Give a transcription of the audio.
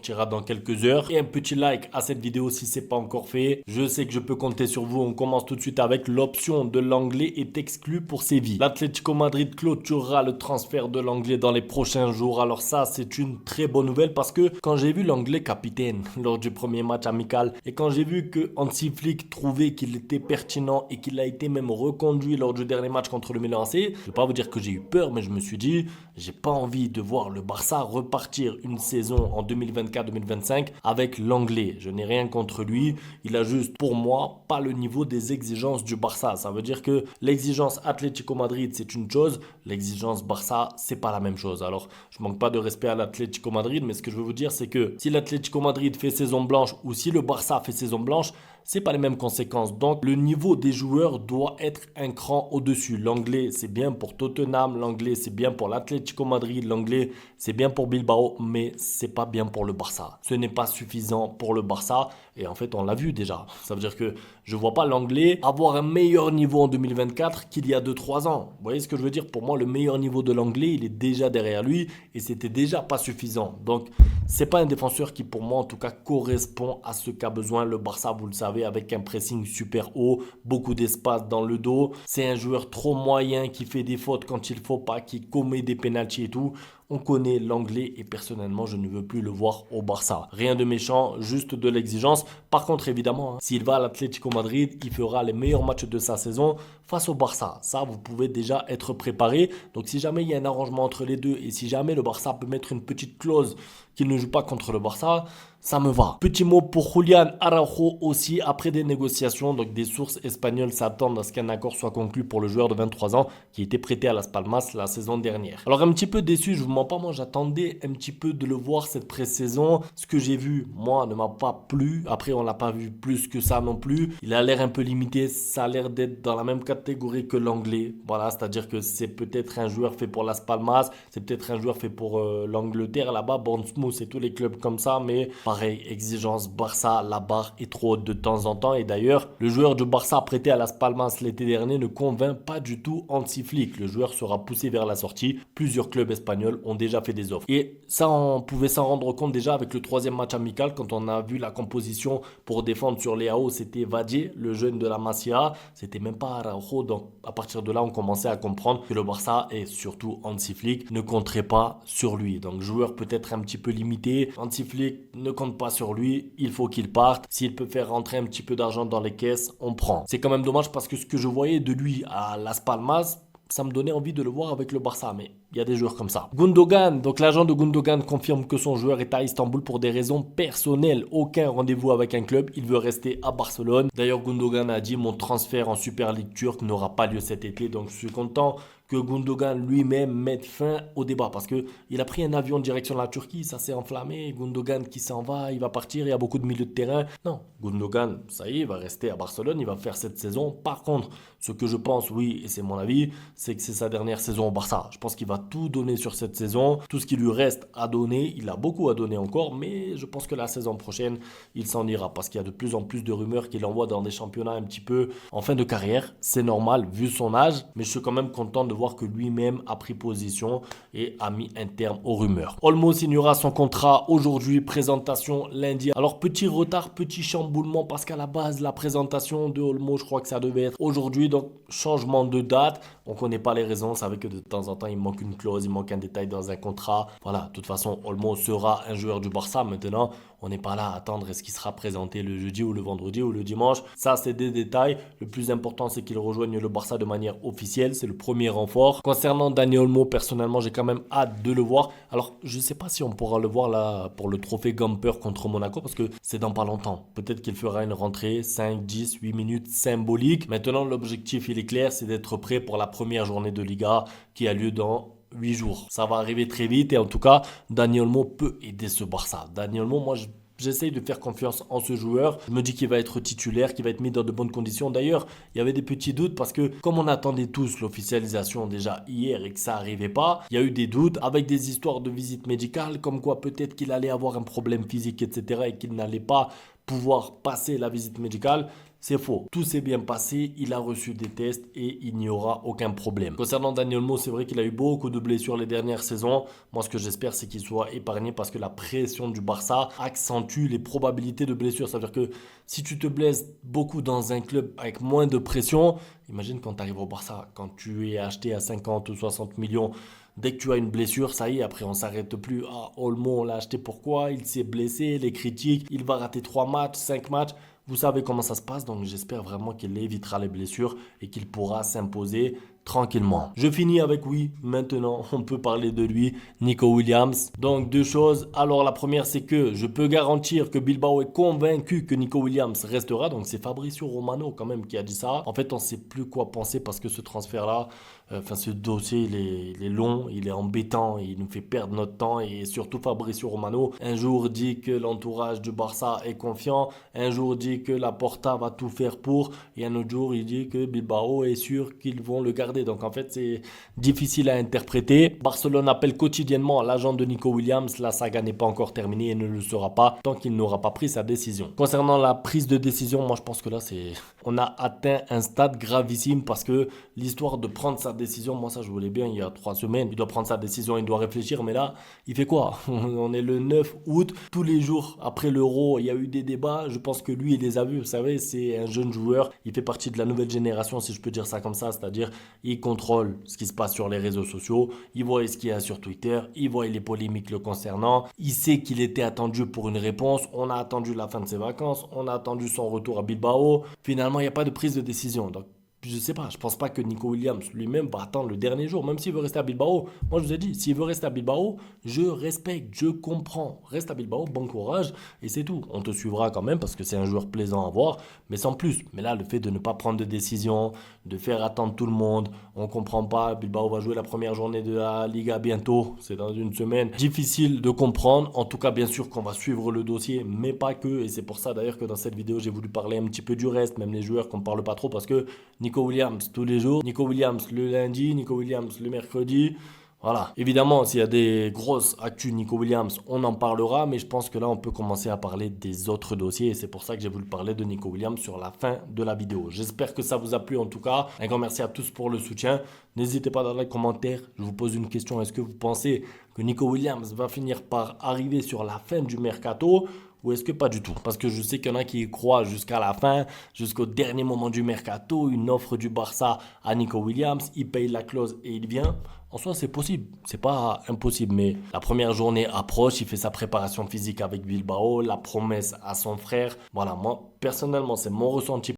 sortira dans quelques heures. Et un petit like à cette vidéo si c'est pas encore fait. Je sais que je peux compter sur vous. On commence tout de suite avec l'option de l'anglais est exclue pour Séville. L'Atlético Madrid clôturera le transfert de l'anglais dans les prochains jours. Alors ça, c'est une très bonne nouvelle parce que quand j'ai vu l'anglais capitaine lors du premier match amical et quand j'ai vu que Hansi Flick trouvait qu'il était pertinent et qu'il a été même reconduit lors du dernier match contre le Milan AC, je vais pas vous dire que j'ai eu peur, mais je me suis dit, j'ai pas envie de voir le Barça repartir une saison en 2024-2025 avec l'anglais. Je n'ai rien contre lui, il a juste pour moi pas le niveau des exigences du Barça. Ça veut dire que l'exigence Atlético Madrid c'est une chose, l'exigence Barça c'est pas la même chose. Alors je manque pas de respect à l'Atlético Madrid, mais ce que je veux vous dire c'est que si l'Atlético Madrid fait saison blanche ou si le Barça fait saison blanche, c'est pas les mêmes conséquences. Donc le niveau des joueurs doit être un cran au-dessus. L'anglais c'est bien pour Tottenham, l'anglais c'est bien pour l'Atlético Madrid, l'anglais c'est bien pour Bilbao, mais c'est pas bien pour le Barça. Ce n'est pas suffisant pour le Barça et en fait on l'a vu déjà. Ça veut dire que je vois pas l'anglais avoir un meilleur niveau en 2024 qu'il y a 2-3 ans. Vous voyez ce que je veux dire? Pour moi le meilleur niveau de l'anglais il est déjà derrière lui et c'était déjà pas suffisant. Donc c'est pas un défenseur qui pour moi en tout cas correspond à ce qu'a besoin le Barça, vous le savez, avec un pressing super haut, beaucoup d'espace dans le dos. C'est un joueur trop moyen qui fait des fautes quand il faut pas, qui commet des pénaltys et tout. On connaît l'anglais et personnellement je ne veux plus le voir au Barça. Rien de méchant, juste de l'exigence. Par contre évidemment, s'il va à l'Atlético Madrid, il fera les meilleurs matchs de sa saison face au Barça. Ça vous pouvez déjà être préparé. Donc si jamais il y a un arrangement entre les deux et si jamais le Barça peut mettre une petite clause qu'il ne joue pas contre le Barça, ça me va. Petit mot pour Julián Araujo aussi, après des négociations, donc des sources espagnoles s'attendent à ce qu'un accord soit conclu pour le joueur de 23 ans qui était prêté à Las Palmas la saison dernière. Alors un petit peu déçu, je vous mens pas, moi j'attendais un petit peu de le voir cette pré-saison. Ce que j'ai vu, moi, ne m'a pas plu. Après, on l'a pas vu plus que ça non plus. Il a l'air un peu limité, ça a l'air d'être dans la même catégorie que l'anglais. Voilà, c'est-à-dire que c'est peut-être un joueur fait pour Las Palmas, c'est peut-être un joueur fait pour l'Angleterre là-bas, Bournemouth et tous les clubs comme ça, mais pareil, exigence Barça, la barre est trop haute de temps en temps. Et d'ailleurs, le joueur du Barça prêté à Las Palmas l'été dernier ne convainc pas du tout Hansi Flick. Le joueur sera poussé vers la sortie. Plusieurs clubs espagnols ont déjà fait des offres. Et ça, on pouvait s'en rendre compte déjà avec le troisième match amical quand on a vu la composition pour défendre sur Leao. C'était Vadje, le jeune de la Masia. C'était même pas Araujo. Donc à partir de là, on commençait à comprendre que le Barça et surtout Hansi Flick ne compterait pas sur lui. Donc joueur peut-être un petit peu limité. Hansi Flick ne compte pas sur lui, il faut qu'il parte. S'il peut faire rentrer un petit peu d'argent dans les caisses, on prend. C'est quand même dommage parce que ce que je voyais de lui à Las Palmas, ça me donnait envie de le voir avec le Barça, mais il y a des joueurs comme ça. Gundogan, donc l'agent de Gundogan confirme que son joueur est à Istanbul pour des raisons personnelles. Aucun rendez-vous avec un club, il veut rester à Barcelone. D'ailleurs, Gundogan a dit mon transfert en Super League turque n'aura pas lieu cet été, donc je suis content que Gundogan lui-même mette fin au débat parce que il a pris un avion en direction de la Turquie, ça s'est enflammé. Gundogan qui s'en va, il va partir, il y a beaucoup de milieux de terrain. Non, Gundogan, ça y est, il va rester à Barcelone, il va faire cette saison. Par contre, ce que je pense, oui, et c'est mon avis, c'est que c'est sa dernière saison au Barça. Je pense qu'il va tout donner sur cette saison. Tout ce qui lui reste à donner, il a beaucoup à donner encore, mais je pense que la saison prochaine, il s'en ira parce qu'il y a de plus en plus de rumeurs qu'il envoie dans des championnats un petit peu en fin de carrière. C'est normal vu son âge, mais je suis quand même content de voir que lui-même a pris position et a mis un terme aux rumeurs. Olmo signera son contrat aujourd'hui, présentation lundi. Alors petit retard, petit chamboulement parce qu'à la base la présentation de Olmo, je crois que ça devait être aujourd'hui, donc changement de date. On connaît pas les raisons, c'est vrai que de temps en temps il manque une clause, il manque un détail dans un contrat. Voilà, de toute façon Olmo sera un joueur du Barça maintenant. On n'est pas là à attendre est-ce qu'il sera présenté le jeudi ou le vendredi ou le dimanche. Ça c'est des détails. Le plus important c'est qu'il rejoigne le Barça de manière officielle. C'est le premier renfort. Concernant Dani Olmo, personnellement j'ai quand même hâte de le voir. Alors je ne sais pas si on pourra le voir là pour le trophée Gamper contre Monaco parce que c'est dans pas longtemps. Peut-être qu'il fera une rentrée 5, 10, 8 minutes symbolique. Maintenant l'objectif il est clair, c'est d'être prêt pour la première journée de Liga qui a lieu dans 8 jours. Ça va arriver très vite et en tout cas, Dani Olmo peut aider ce Barça. Dani Olmo, moi, j'essaye de faire confiance en ce joueur. Je me dis qu'il va être titulaire, qu'il va être mis dans de bonnes conditions. D'ailleurs, il y avait des petits doutes parce que comme on attendait tous l'officialisation déjà hier et que ça n'arrivait pas, il y a eu des doutes avec des histoires de visite médicale, comme quoi peut-être qu'il allait avoir un problème physique, etc. et qu'il n'allait pas pouvoir passer la visite médicale. C'est faux. Tout s'est bien passé, il a reçu des tests et il n'y aura aucun problème. Concernant Dani Olmo, c'est vrai qu'il a eu beaucoup de blessures les dernières saisons. Moi, ce que j'espère, c'est qu'il soit épargné parce que la pression du Barça accentue les probabilités de blessure. Ça veut dire que si tu te blesses beaucoup dans un club avec moins de pression, imagine quand tu arrives au Barça, quand tu es acheté à 50 ou 60 millions. Dès que tu as une blessure, ça y est, après on s'arrête plus. Ah, Olmo, on l'a acheté pourquoi? Il s'est blessé, les critiques, il va rater 3 matchs, 5 matchs. Vous savez comment ça se passe, donc j'espère vraiment qu'il évitera les blessures et qu'il pourra s'imposer tranquillement. Je finis avec, oui, maintenant on peut parler de lui, Nico Williams. Donc deux choses. Alors la première, c'est que je peux garantir que Bilbao est convaincu que Nico Williams restera. Donc c'est Fabrizio Romano quand même qui a dit ça. En fait, on ne sait plus quoi penser parce que ce transfert-là, ce dossier, il est long, il est embêtant, il nous fait perdre notre temps. Et surtout Fabrizio Romano, un jour dit que l'entourage du Barça est confiant, un jour dit que la Porta va tout faire pour, et un autre jour il dit que Bilbao est sûr qu'ils vont le garder. Donc en fait c'est difficile à interpréter. Barcelone appelle quotidiennement l'agent de Nico Williams. La saga n'est pas encore terminée et ne le sera pas tant qu'il n'aura pas pris sa décision. Concernant la prise de décision, moi je pense que là on a atteint un stade gravissime parce que l'histoire de prendre sa décision, moi ça je voulais bien il y a 3 semaines, il doit prendre sa décision, il doit réfléchir, mais là il fait quoi? On est le 9 août, tous les jours après l'Euro il y a eu des débats, je pense que lui il les a vus, vous savez, c'est un jeune joueur, il fait partie de la nouvelle génération si je peux dire ça comme ça, c'est-à-dire il contrôle ce qui se passe sur les réseaux sociaux, il voit ce qu'il y a sur Twitter, il voit les polémiques le concernant, il sait qu'il était attendu pour une réponse, on a attendu la fin de ses vacances, on a attendu son retour à Bilbao, finalement il n'y a pas de prise de décision, donc je sais pas, je pense pas que Nico Williams lui-même va attendre le dernier jour, même s'il veut rester à Bilbao. Moi, je vous ai dit, s'il veut rester à Bilbao, je respecte, je comprends. Reste à Bilbao, bon courage, et c'est tout. On te suivra quand même parce que c'est un joueur plaisant à voir, mais sans plus. Mais là, le fait de ne pas prendre de décision, de faire attendre tout le monde, on comprend pas. Bilbao va jouer la première journée de la Liga bientôt, c'est dans une semaine. Difficile de comprendre. En tout cas, bien sûr qu'on va suivre le dossier, mais pas que. Et c'est pour ça d'ailleurs que dans cette vidéo, j'ai voulu parler un petit peu du reste, même les joueurs qu'on ne parle pas trop, parce que Nico Williams tous les jours, Nico Williams le lundi, Nico Williams le mercredi. Voilà. Évidemment, s'il y a des grosses actus Nico Williams, on en parlera, mais je pense que là, on peut commencer à parler des autres dossiers et c'est pour ça que j'ai voulu parler de Nico Williams sur la fin de la vidéo. J'espère que ça vous a plu en tout cas. Un grand merci à tous pour le soutien. N'hésitez pas dans les commentaires. Je vous pose une question. Est-ce que vous pensez que Nico Williams va finir par arriver sur la fin du mercato ? Ou est-ce que pas du tout? Parce que je sais qu'il y en a qui y croient jusqu'à la fin, jusqu'au dernier moment du mercato, une offre du Barça à Nico Williams, il paye la clause et il vient. En soi, c'est possible, c'est pas impossible, mais la première journée approche, il fait sa préparation physique avec Bilbao, la promesse à son frère. Voilà, moi, personnellement, c'est mon ressenti.